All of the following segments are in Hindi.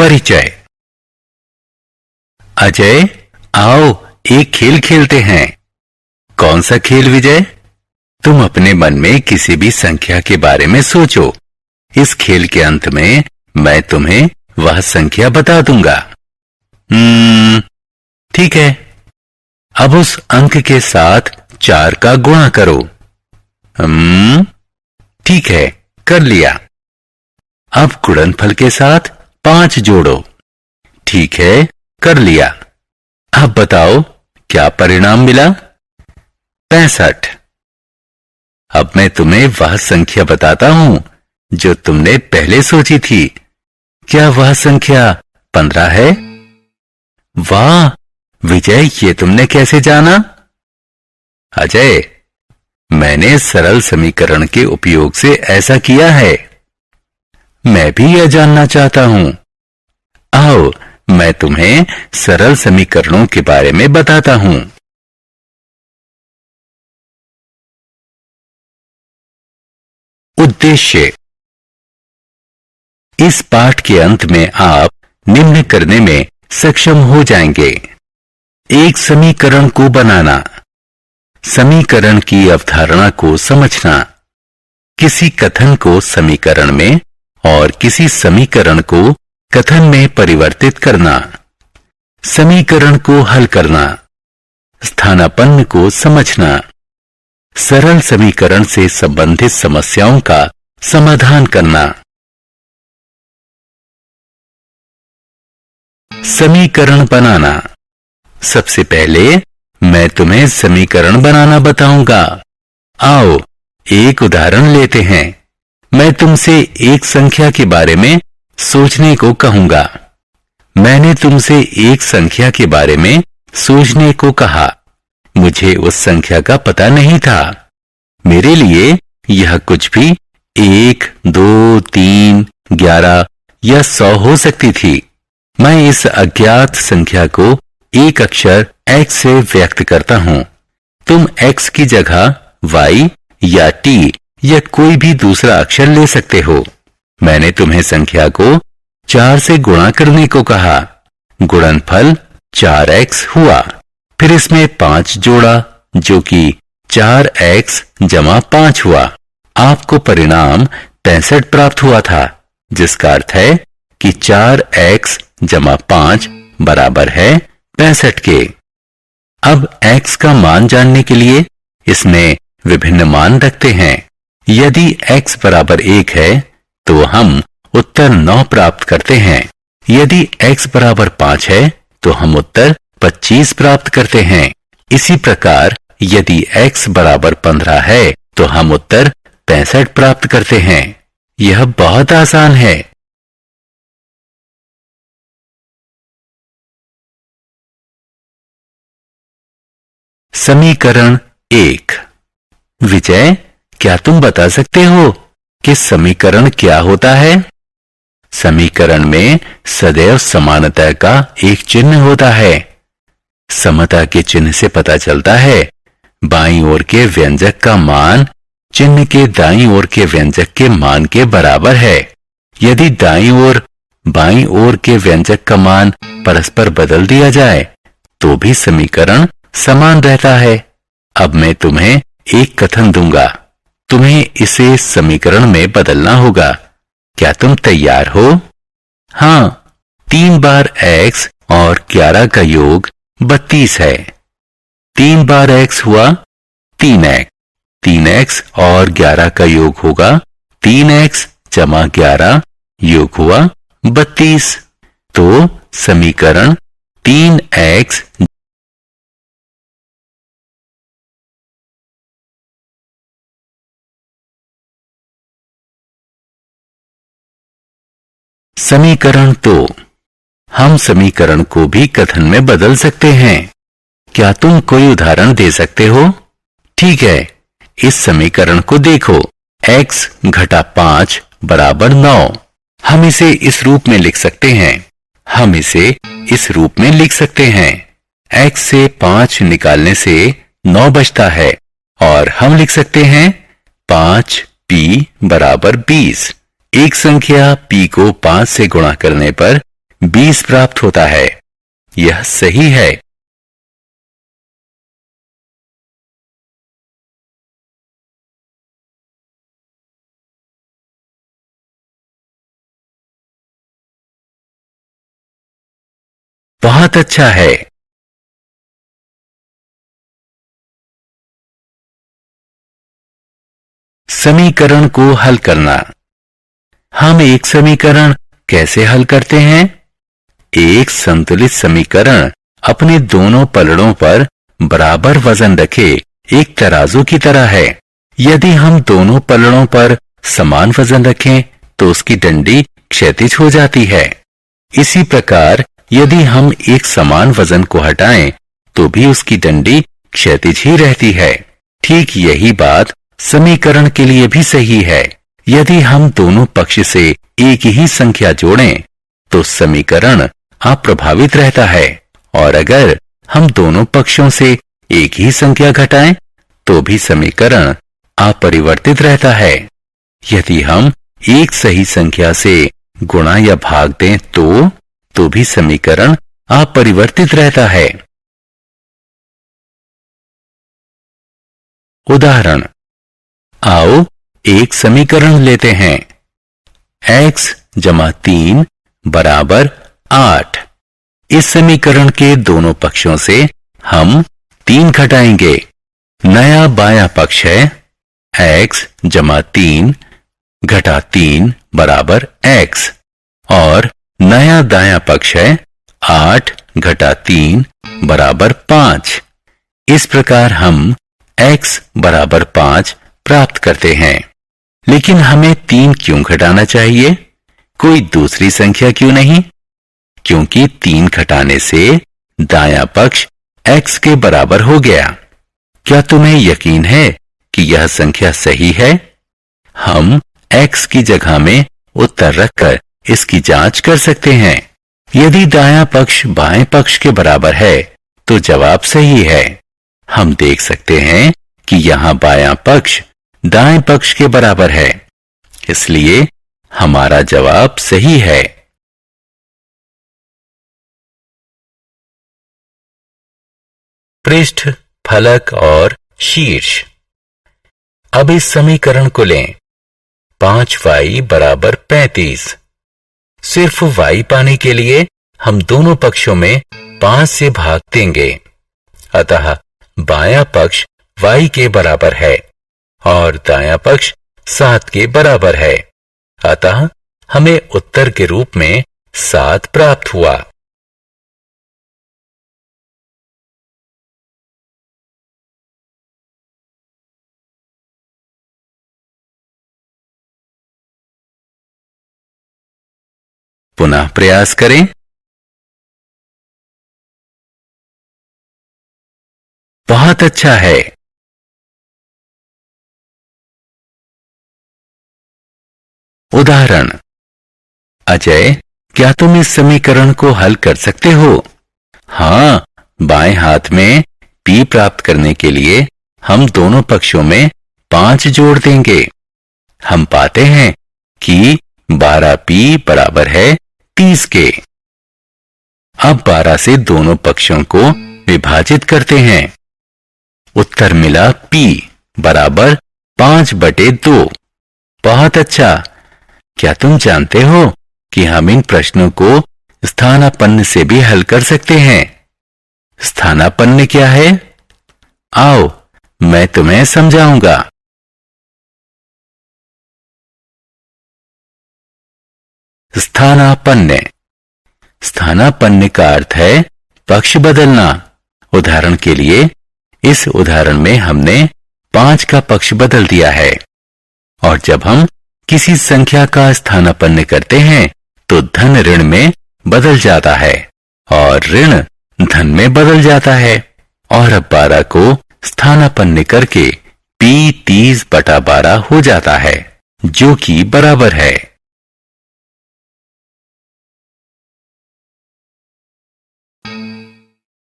परिचय। अजय, आओ एक खेल खेलते हैं। कौन सा खेल विजय? तुम अपने मन में किसी भी संख्या के बारे में सोचो। इस खेल के अंत में मैं तुम्हें वह संख्या बता दूंगा। ठीक है। अब उस अंक के साथ 4 का गुणा करो। ठीक है, कर लिया। अब गुणनफल के साथ 5 जोड़ो। ठीक है, कर लिया। अब बताओ क्या परिणाम मिला? 65। अब मैं तुम्हें वह संख्या बताता हूं जो तुमने पहले सोची थी। क्या वह संख्या 15 है? वाह विजय, ये तुमने कैसे जाना? अजय, मैंने सरल समीकरण के उपयोग से ऐसा किया है। मैं भी यह जानना चाहता हूं। आओ मैं तुम्हें सरल समीकरणों के बारे में बताता हूं। उद्देश्य। इस पाठ के अंत में आप निम्न करने में सक्षम हो जाएंगे। एक समीकरण को बनाना, समीकरण की अवधारणा को समझना, किसी कथन को समीकरण में और किसी समीकरण को कथन में परिवर्तित करना, समीकरण को हल करना, स्थानापन्न को समझना, सरल समीकरण से संबंधित समस्याओं का समाधान करना। समीकरण बनाना। सबसे पहले मैं तुम्हें समीकरण बनाना बताऊंगा। आओ एक उदाहरण लेते हैं। मैं तुमसे एक संख्या के बारे में सोचने को कहूंगा। मैंने तुमसे एक संख्या के बारे में सोचने को कहा। मुझे उस संख्या का पता नहीं था। मेरे लिए यह कुछ भी 1, 2, 3, 11 या 100 हो सकती थी। मैं इस अज्ञात संख्या को एक अक्षर x से व्यक्त करता हूं। तुम x की जगह y या t या कोई भी दूसरा अक्षर ले सकते हो। मैंने तुम्हें संख्या को 4 से गुणा करने को कहा। गुणनफल 4x हुआ। फिर इसमें 5 जोड़ा जो कि 4x जमा 5 हुआ। आपको परिणाम 65 प्राप्त हुआ था, जिसका अर्थ है कि 4x जमा 5 बराबर है 65 के। अब x का मान जानने के लिए इसमें विभिन्न मान रखते हैं। यदि x बराबर 1 है तो हम उत्तर 9 प्राप्त करते हैं। यदि x बराबर 5 है तो हम उत्तर 25 प्राप्त करते हैं। इसी प्रकार यदि x बराबर 15 है तो हम उत्तर 65 प्राप्त करते हैं। यह बहुत आसान है। समीकरण 1। विजय, क्या तुम बता सकते हो कि समीकरण क्या होता है? समीकरण में सदैव समानता का एक चिन्ह होता है। समता के चिन्ह से पता चलता है बाईं ओर के व्यंजक का मान चिन्ह के दाईं ओर के व्यंजक के मान के बराबर है। यदि दाईं ओर बाईं ओर के व्यंजक का मान परस्पर बदल दिया जाए तो भी समीकरण समान रहता है। अब मैं तुम्हें एक कथन दूंगा। तुम्हें इसे समीकरण में बदलना होगा। क्या तुम तैयार हो? हाँ। 3 बार x और 11 का योग 32 है। 3 बार x हुआ 3x। 3x और 11 का योग होगा 3x जमा 11 योग हुआ 32। तो समीकरण 3x समीकरण 2। हम समीकरण को भी कथन में बदल सकते हैं। क्या तुम कोई उदाहरण दे सकते हो? ठीक है, इस समीकरण को देखो। x घटा 5 बराबर 9। हम इसे इस रूप में लिख सकते हैं। x से 5 निकालने से 9 बचता है और हम लिख सकते हैं 5p बराबर 20। एक संख्या p को 5 से गुणा करने पर 20 प्राप्त होता है। यह सही है। बहुत अच्छा है। समीकरण को हल करना। हम एक समीकरण कैसे हल करते हैं? एक संतुलित समीकरण अपने दोनों पलड़ों पर बराबर वजन रखे एक तराजू की तरह है। यदि हम दोनों पलड़ों पर समान वजन रखें तो उसकी डंडी क्षैतिज हो जाती है। इसी प्रकार यदि हम एक समान वजन को हटाएं तो भी उसकी डंडी क्षैतिज ही रहती है। ठीक यही बात समीकरण के लिए भी सही है। यदि हम दोनों पक्ष से एक ही संख्या जोड़ें तो समीकरण अप्रभावित रहता है, और अगर हम दोनों पक्षों से एक ही संख्या घटाएं तो भी समीकरण अपरिवर्तित रहता है। यदि हम एक सही संख्या से गुणा या भाग दें तो भी समीकरण अपरिवर्तित रहता है। उदाहरण, आओ एक समीकरण लेते हैं। x जमा 3 बराबर 8। इस समीकरण के दोनों पक्षों से हम 3 घटाएंगे। नया बायां पक्ष है x जमा 3 घटा 3 बराबर x, और नया दायां पक्ष है 8 घटा 3 बराबर 5। इस प्रकार हम x बराबर 5 प्राप्त करते हैं। लेकिन हमें 3 क्यों घटाना चाहिए? कोई दूसरी संख्या क्यों नहीं? क्योंकि 3 घटाने से दायां पक्ष x के बराबर हो गया। क्या तुम्हें यकीन है कि यह संख्या सही है? हम x की जगह में उत्तर रखकर इसकी जांच कर सकते हैं। यदि दायां पक्ष बाएं पक्ष के बराबर है तो जवाब सही है। हम देख सकते हैं कि यहां बायां पक्ष दाएं पक्ष के बराबर है, इसलिए हमारा जवाब सही है। पृष्ठ, फलक और शीर्ष। अब इस समीकरण को लें। 5y बराबर 35। सिर्फ y पाने के लिए हम दोनों पक्षों में 5 से भाग देंगे। अतः बायां पक्ष y के बराबर है और दायां पक्ष 7 के बराबर है। अतः हमें उत्तर के रूप में 7 प्राप्त हुआ। पुनः प्रयास करें। बहुत अच्छा है। उदाहरण, अजय, क्या तुम इस समीकरण को हल कर सकते हो? हाँ, बाएं हाथ में p प्राप्त करने के लिए हम दोनों पक्षों में 5 जोड़ देंगे। हम पाते हैं कि 12p बराबर है 30 के। अब 12 से दोनों पक्षों को विभाजित करते हैं। उत्तर मिला p बराबर 5/2। बहुत अच्छा। क्या तुम जानते हो कि हम इन प्रश्नों को स्थानापन्न से भी हल कर सकते हैं? स्थानापन्न क्या है? आओ मैं तुम्हें समझाऊंगा। स्थानापन्न। स्थानापन्न का अर्थ है पक्ष बदलना। उदाहरण के लिए इस उदाहरण में हमने 5 का पक्ष बदल दिया है, और जब हम किसी संख्या का स्थानापन्न करते हैं तो धन ऋण में बदल जाता है और ऋण धन में बदल जाता है। और अब 12 को स्थानापन्न करके p 30/12 हो जाता है, जो कि बराबर है।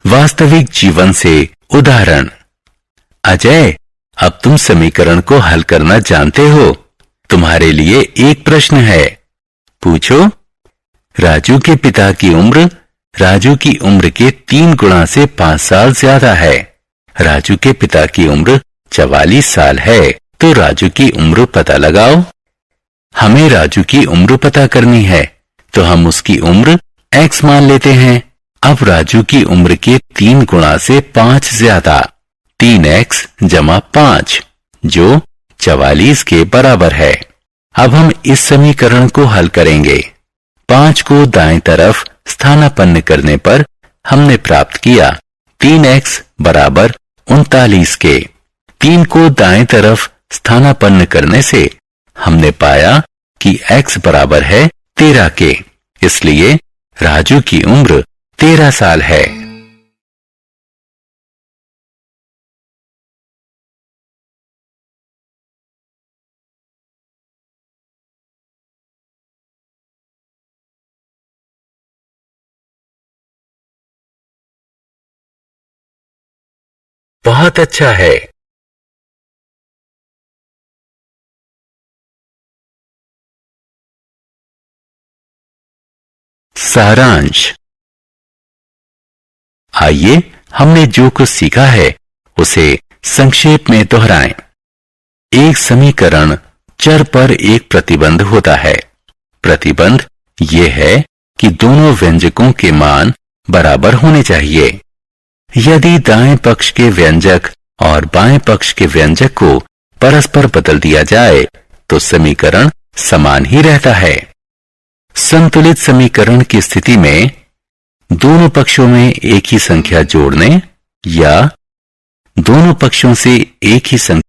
वास्तविक जीवन से उदाहरण। अजय, अब तुम समीकरण को हल करना जानते हो। तुम्हारे लिए एक प्रश्न है, पूछो। राजू के पिता की उम्र राजू की उम्र के 3 गुना से 5 साल ज्यादा है। राजू के पिता की उम्र 44 साल है, तो राजू की उम्र पता लगाओ। हमें राजू की उम्र पता करनी है, तो हम उसकी उम्र x मान लेते हैं। अब राजू की उम्र के 3 गुना से 5 ज्यादा 3x जमा 5 जो 44 के बराबर है। अब हम इस समीकरण को हल करेंगे। 5 को दाएं तरफ स्थानापन्न करने पर हमने प्राप्त किया 3x बराबर 39 के। 3 को दाएं तरफ स्थानापन्न करने से हमने पाया कि x बराबर है 13 के। इसलिए राजू की उम्र 13 साल है। बहुत अच्छा है। सारांश। आइए हमने जो कुछ सीखा है उसे संक्षेप में दोहराएं। एक समीकरण चर पर एक प्रतिबंध होता है। प्रतिबंध यह है कि दोनों व्यंजकों के मान बराबर होने चाहिए। यदि दाएं पक्ष के व्यंजक और बाएं पक्ष के व्यंजक को परस्पर बदल दिया जाए तो समीकरण समान ही रहता है। संतुलित समीकरण की स्थिति में दोनों पक्षों में एक ही संख्या जोड़ने या दोनों पक्षों से एक ही संख्या